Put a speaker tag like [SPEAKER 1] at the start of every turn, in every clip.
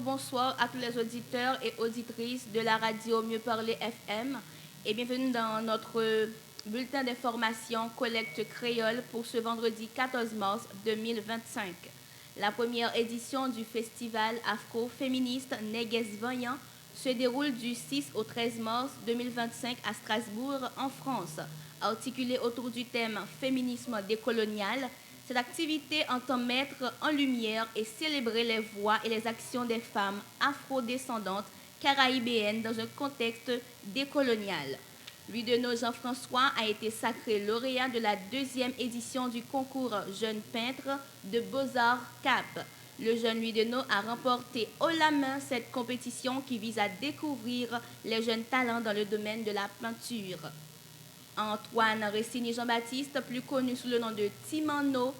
[SPEAKER 1] bonsoir à tous les auditeurs et auditrices de la radio Mieux Parler FM et bienvenue dans notre bulletin d'information collecte créole pour ce vendredi 14 mars 2025. La première édition du festival afro-féministe Néguès Vaillant se déroule du 6 au 13 mars 2025 à Strasbourg, en France. Articulée autour du thème Féminisme décolonial, cette activité entend mettre en lumière et célébrer les voix et les actions des femmes afrodescendantes caraïbéennes dans un contexte décolonial. Louis Deneau Jean-François a été sacré lauréat de la deuxième édition du concours Jeune Peintre de Beaux-Arts Cap. Le jeune Louis Deneau a remporté haut la main cette compétition qui vise à découvrir les jeunes talents dans le domaine de la peinture. Antoine Ressigny Jean-Baptiste, plus connu sous le nom de Timano,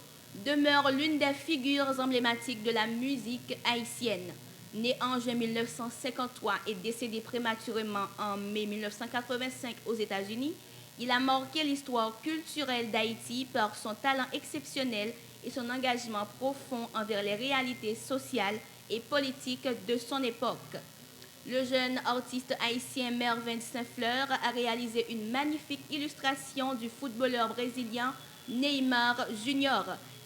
[SPEAKER 1] demeure l'une des figures emblématiques de la musique haïtienne. Né en juin 1953 et décédé prématurément en mai 1985 aux États-Unis, il a marqué l'histoire culturelle d'Haïti par son talent exceptionnel et son engagement profond envers les réalités sociales et politiques de son époque. Le jeune artiste haïtien Mervin Saint-Fleur a réalisé une magnifique illustration du footballeur brésilien Neymar Junior.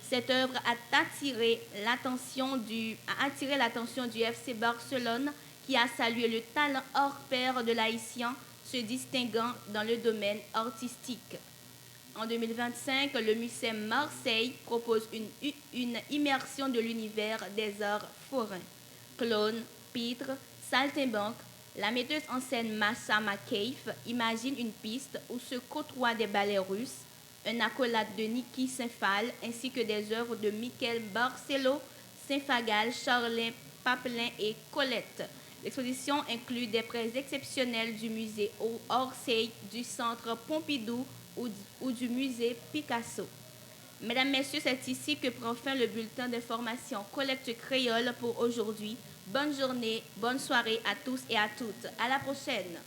[SPEAKER 1] Cette œuvre a attiré l'attention du FC Barcelone qui a salué le talent hors pair de l'haïtien se distinguant dans le domaine artistique. En 2025, le musée Marseille propose une immersion de l'univers des arts forains. Clown, pitre, saltimbanque, la metteuse en scène Massa McCafe imagine une piste où se côtoient des ballets russes, un accolade de Niki Saint-Phal ainsi que des œuvres de Michael Barcelo, Saint-Fagal, Charlin Papelin et Colette. L'exposition inclut des prêts exceptionnels du musée Orsay, du centre Pompidou ou du musée Picasso. Mesdames, Messieurs, c'est ici que prend fin le bulletin d'information collecte créole pour aujourd'hui. Bonne journée, bonne soirée à tous et à toutes. À la prochaine.